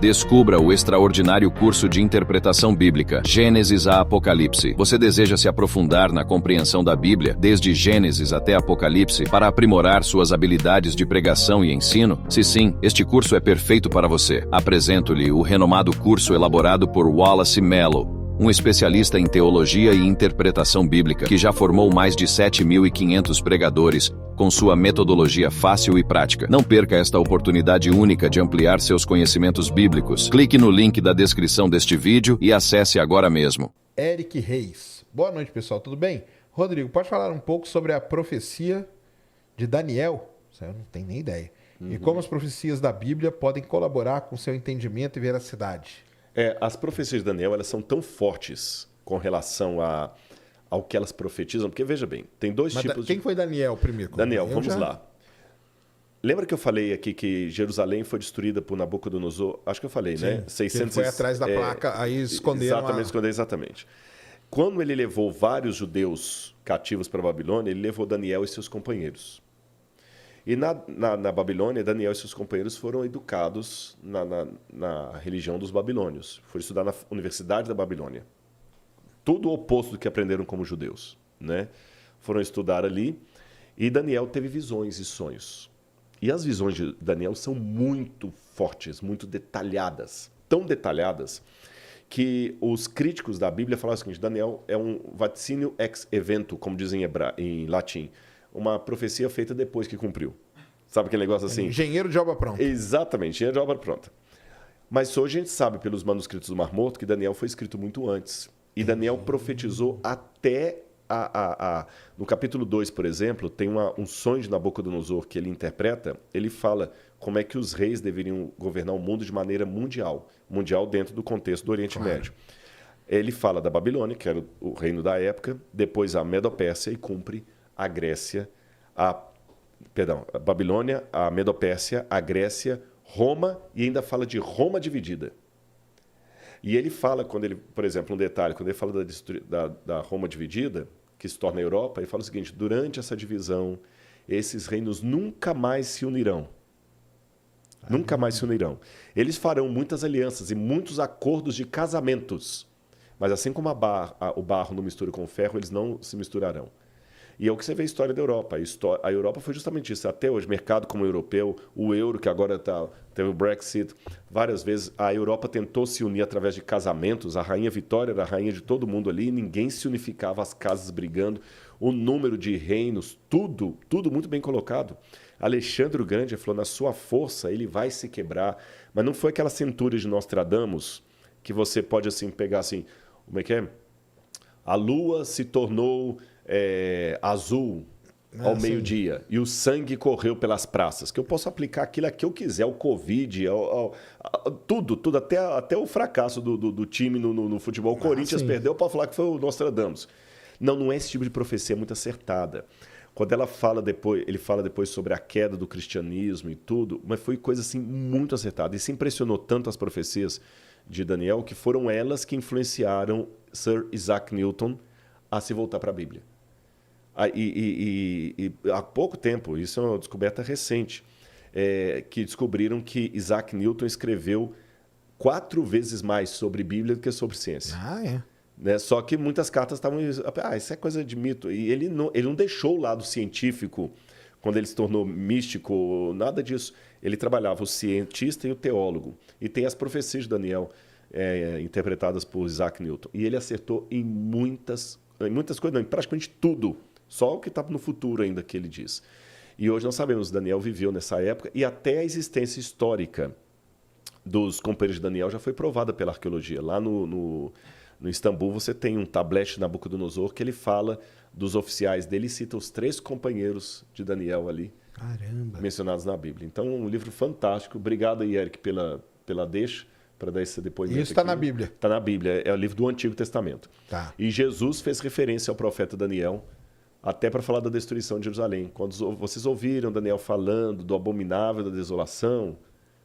Descubra o extraordinário curso de interpretação bíblica, Gênesis a Apocalipse. Você deseja se aprofundar na compreensão da Bíblia, desde Gênesis até Apocalipse, para aprimorar suas habilidades de pregação e ensino? Se sim, este curso é perfeito para você. Apresento-lhe o renomado curso elaborado por Wallace Mello, um especialista em teologia e interpretação bíblica, que já formou mais de 7.500 pregadores, com sua metodologia fácil e prática. Não perca esta oportunidade única de ampliar seus conhecimentos bíblicos. Clique no link da descrição deste vídeo e acesse agora mesmo. Eric Reis. Boa noite, pessoal. Tudo bem? Rodrigo, pode falar um pouco sobre a profecia de Daniel? Eu não tenho nem ideia. E como as profecias da Bíblia podem colaborar com seu entendimento e veracidade? As profecias de Daniel, elas são tão fortes com relação ao que elas profetizam, porque veja bem, tem dois tipos Quem foi Daniel primeiro? Daniel, vamos lá. Lembra que eu falei aqui que Jerusalém foi destruída por Nabucodonosor? Acho que eu falei, Sim, né? 600. Ele foi atrás da placa, aí esconderam. Exatamente. Quando ele levou vários judeus cativos para a Babilônia, ele levou Daniel e seus companheiros. E na Babilônia, Daniel e seus companheiros foram educados na religião dos babilônios. Foram estudar na Universidade da Babilônia. Tudo o oposto do que aprenderam como judeus, né? Foram estudar ali e Daniel teve visões e sonhos. E as visões de Daniel são muito fortes, muito detalhadas. Tão detalhadas que os críticos da Bíblia falaram o seguinte: Daniel é um vaticínio ex evento, como dizem em latim. Uma profecia feita depois que cumpriu. Sabe aquele negócio assim? Engenheiro de obra pronta. Exatamente, engenheiro de obra pronta. Mas hoje a gente sabe pelos manuscritos do Mar Morto que Daniel foi escrito muito antes. E Daniel profetizou até no capítulo 2, por exemplo, tem um sonho de Nabucodonosor que ele interpreta. Ele fala como é que os reis deveriam governar o mundo de maneira mundial. Mundial dentro do contexto do Oriente Médio. Ele fala da Babilônia, que era o reino da época, depois a Medo-Pérsia e cumpre a Grécia, a Babilônia, a Medo-Pérsia, a Grécia, Roma, e ainda fala de Roma dividida. E ele fala, por exemplo, um detalhe, quando ele fala da Roma dividida, que se torna a Europa, ele fala o seguinte: durante essa divisão, esses reinos nunca mais se unirão. Nunca mais se unirão. Eles farão muitas alianças e muitos acordos de casamentos, mas assim como o barro não mistura com o ferro, eles não se misturarão. E é o que você vê a história da Europa. A Europa foi justamente isso. Até hoje, mercado como o europeu, o euro, que agora teve o Brexit, várias vezes a Europa tentou se unir através de casamentos. A Rainha Vitória era a rainha de todo mundo ali, e ninguém se unificava, as casas brigando, o número de reinos, tudo muito bem colocado. Alexandre o Grande falou, na sua força ele vai se quebrar. Mas não foi aquela centúria de Nostradamus que você pode assim pegar assim, como é que é? A lua se tornou azul ao meio-dia e o sangue correu pelas praças, que eu posso aplicar aquilo a que eu quiser, o Covid, tudo, até o fracasso do time no futebol. O Corinthians perdeu, para falar que foi o Nostradamus. Não é esse tipo de profecia muito acertada. Quando ele fala depois sobre a queda do cristianismo e tudo, mas foi coisa assim muito acertada. E se impressionou tanto as profecias de Daniel que foram elas que influenciaram Sir Isaac Newton a se voltar para a Bíblia. E há pouco tempo, isso é uma descoberta recente, que descobriram que Isaac Newton escreveu 4 vezes mais sobre Bíblia do que sobre ciência. Né? Só que muitas cartas estavam... isso é coisa de mito. E ele não deixou o lado científico, quando ele se tornou místico, nada disso. Ele trabalhava o cientista e o teólogo. E tem as profecias de Daniel, interpretadas por Isaac Newton. E ele acertou em muitas coisas, não, em praticamente tudo. Só o que está no futuro ainda que ele diz. E hoje nós sabemos, Daniel viveu nessa época e até a existência histórica dos companheiros de Daniel já foi provada pela arqueologia. Lá no Istambul você tem um tablete de Nabucodonosor que ele fala dos oficiais dele e cita os 3 companheiros de Daniel ali. Caramba. Mencionados na Bíblia. Então, um livro fantástico. Obrigado aí, Eric, pela deixa. Para dar esse depoimento. Isso está na Bíblia? Está na Bíblia, é o livro do Antigo Testamento. Tá. E Jesus fez referência ao profeta Daniel, até para falar da destruição de Jerusalém. Quando vocês ouviram Daniel falando do abominável da desolação,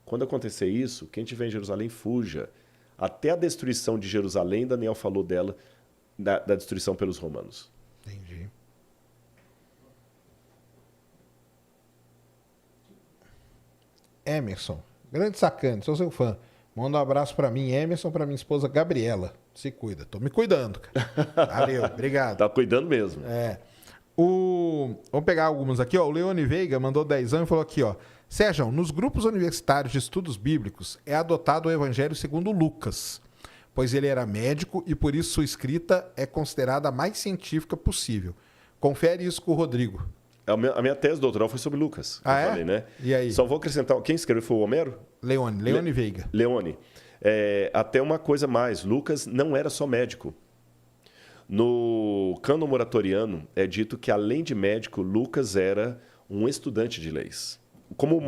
quando acontecer isso, quem estiver em Jerusalém, fuja. Até a destruição de Jerusalém, Daniel falou dela, da destruição pelos romanos. Entendi. Emerson, grande sacane, sou seu fã. Manda um abraço pra mim, Emerson, pra minha esposa Gabriela. Se cuida. Tô me cuidando, cara. Valeu, obrigado. Tá cuidando mesmo. Vamos pegar alguns aqui, ó. O Leone Veiga mandou 10 anos e falou aqui, ó. Sérgio, nos grupos universitários de estudos bíblicos é adotado o Evangelho segundo Lucas, pois ele era médico e por isso sua escrita é considerada a mais científica possível. Confere isso com o Rodrigo. A minha tese doutoral foi sobre Lucas. Ah, eu é? falei, né? E aí? Só vou acrescentar. Quem escreveu foi o Homero? Leone Veiga. Leone. Até uma coisa mais. Lucas não era só médico. No cânon moratoriano é dito que, além de médico, Lucas era um estudante de leis. Como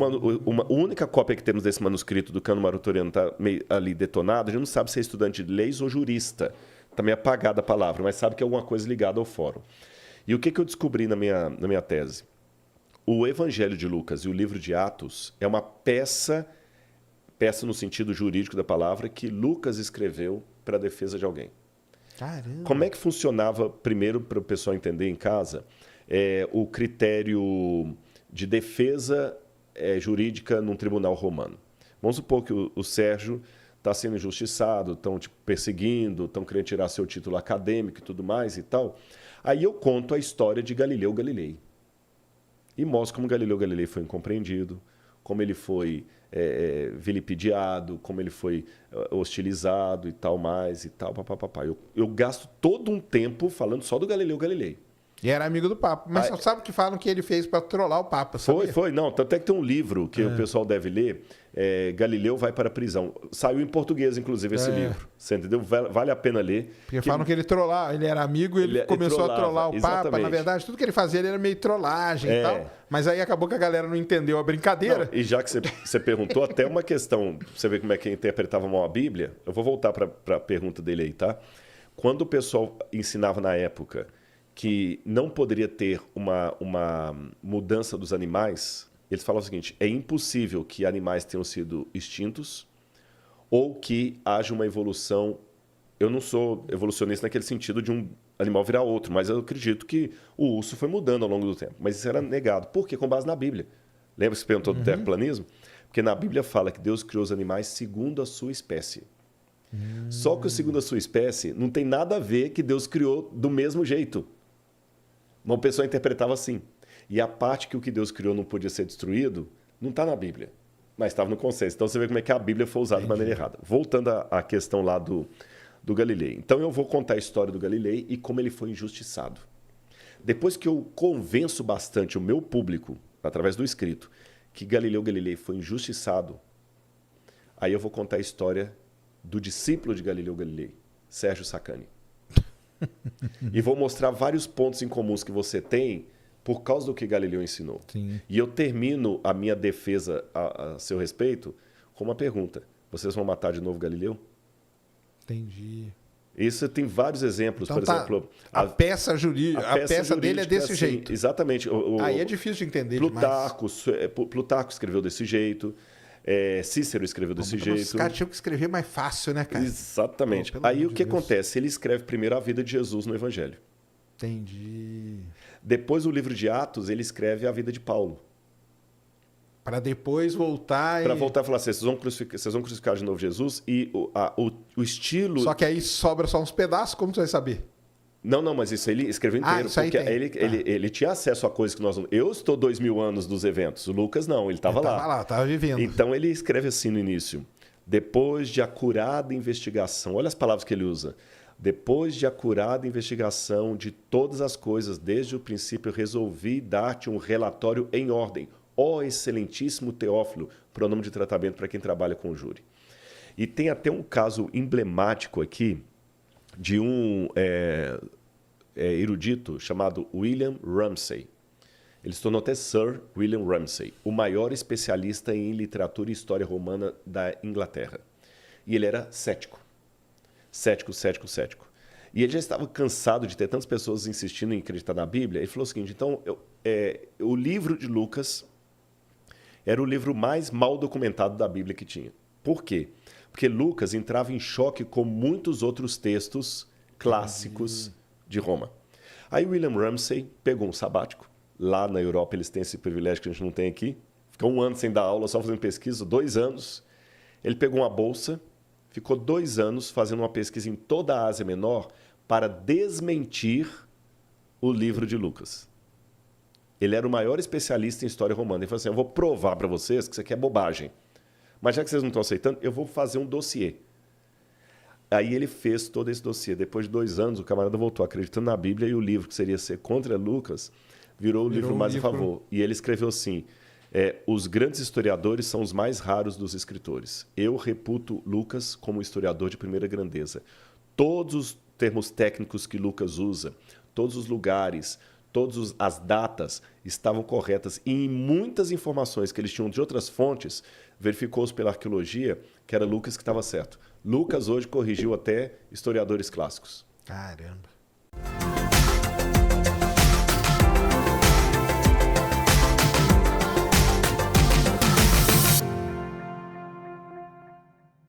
a única cópia que temos desse manuscrito do cânon moratoriano está ali detonado, a gente não sabe se é estudante de leis ou jurista. Está meio apagada a palavra, mas sabe que é alguma coisa ligada ao fórum. E o que eu descobri na minha tese? O Evangelho de Lucas e o livro de Atos é uma peça no sentido jurídico da palavra, que Lucas escreveu para a defesa de alguém. Caramba. Como é que funcionava, primeiro, para o pessoal entender em casa, o critério de defesa jurídica num tribunal romano? Vamos supor que o Sérgio está sendo injustiçado, estão perseguindo, estão querendo tirar seu título acadêmico e tudo mais e tal. Aí eu conto a história de Galileu Galilei. E mostro como Galileu Galilei foi incompreendido, como ele foi vilipendiado, como ele foi hostilizado e tal mais e tal, papapá. Eu gasto todo um tempo falando só do Galileu Galilei. E era amigo do Papa. Mas você sabe que falam que ele fez para trollar o Papa, sabia? Foi. Não, tanto é que tem um livro que o pessoal deve ler, Galileu vai para a prisão. Saiu em português, inclusive, esse livro. Você entendeu? Vale a pena ler. Porque falam que ele trollava, ele era amigo e ele começou a trollar o Papa. Na verdade, tudo que ele fazia ele era meio trollagem e tal. Mas aí acabou que a galera não entendeu a brincadeira. Não, e já que você perguntou, até uma questão, você vê como é que interpretava mal a Bíblia, eu vou voltar para a pergunta dele aí, tá? Quando o pessoal ensinava na época que não poderia ter uma mudança dos animais, eles falavam o seguinte: é impossível que animais tenham sido extintos ou que haja uma evolução. Eu não sou evolucionista naquele sentido de um animal virar outro, mas eu acredito que o urso foi mudando ao longo do tempo. Mas isso era negado. Por quê? Com base na Bíblia. Lembra que você perguntou do terraplanismo? Porque na Bíblia fala que Deus criou os animais segundo a sua espécie. Só que o segundo a sua espécie não tem nada a ver que Deus criou do mesmo jeito. Uma pessoa interpretava assim. E a parte que o que Deus criou não podia ser destruído, não está na Bíblia, mas estava no consenso. Então você vê como é que a Bíblia foi usada de maneira errada. Voltando à questão lá do Galilei. Então eu vou contar a história do Galilei e como ele foi injustiçado. Depois que eu convenço bastante o meu público, através do escrito, que Galileu Galilei foi injustiçado, aí eu vou contar a história do discípulo de Galileu Galilei, Sérgio Sacani. E vou mostrar vários pontos em comuns que você tem por causa do que Galileu ensinou. Sim. E eu termino a minha defesa a seu respeito com uma pergunta. Vocês vão matar de novo Galileu? Entendi. Isso tem vários exemplos. Então, por exemplo... A peça jurídica, a peça dele é desse jeito. Exatamente. Aí é difícil de entender Plutarco escreveu desse jeito. Cícero escreveu desse jeito. Os caras tinham que escrever mais fácil, né, cara? Exatamente. Aí o que acontece? Ele escreve primeiro a vida de Jesus no Evangelho. Entendi. Depois, o livro de Atos, ele escreve a vida de Paulo. Para depois voltar Para voltar e falar assim, vocês vão crucificar de novo Jesus e o estilo... Só que aí sobra só uns pedaços, como você vai saber? Não, mas isso ele escreveu inteiro. Isso aí porque tem. ele tinha acesso a coisas que nós não... Eu estou 2000 anos dos eventos. O Lucas não, ele estava lá. Estava vivendo. Então ele escreve assim no início. Depois de acurada investigação... Olha as palavras que ele usa. Depois de acurada investigação de todas as coisas, desde o princípio, eu resolvi dar-te um relatório em ordem. Ó excelentíssimo Teófilo, pronome de tratamento para quem trabalha com o júri. E tem até um caso emblemático aqui de um erudito chamado William Ramsay. Ele se tornou até Sir William Ramsay, o maior especialista em literatura e história romana da Inglaterra. E ele era cético. Cético. E ele já estava cansado de ter tantas pessoas insistindo em acreditar na Bíblia. Ele falou o seguinte, então, o livro de Lucas era o livro mais mal documentado da Bíblia que tinha. Por quê? Porque Lucas entrava em choque com muitos outros textos clássicos de Roma. Aí William Ramsay pegou um sabático. Lá na Europa eles têm esse privilégio que a gente não tem aqui. Ficou 1 ano sem dar aula, só fazendo pesquisa, 2 anos. Ele pegou uma bolsa, ficou 2 anos fazendo uma pesquisa em toda a Ásia Menor para desmentir o livro de Lucas. Ele era o maior especialista em história romana. Ele falou assim, eu vou provar para vocês que isso aqui é bobagem. Mas já que vocês não estão aceitando, eu vou fazer um dossiê. Aí ele fez todo esse dossiê. Depois de 2 anos, o camarada voltou acreditando na Bíblia e o livro que seria ser contra Lucas virou o livro mais a favor. E ele escreveu assim, os grandes historiadores são os mais raros dos escritores. Eu reputo Lucas como historiador de primeira grandeza. Todos os termos técnicos que Lucas usa, todos os lugares, todas as datas estavam corretas. E em muitas informações que eles tinham de outras fontes, verificou-se pela arqueologia que era Lucas que estava certo. Lucas hoje corrigiu até historiadores clássicos. Caramba.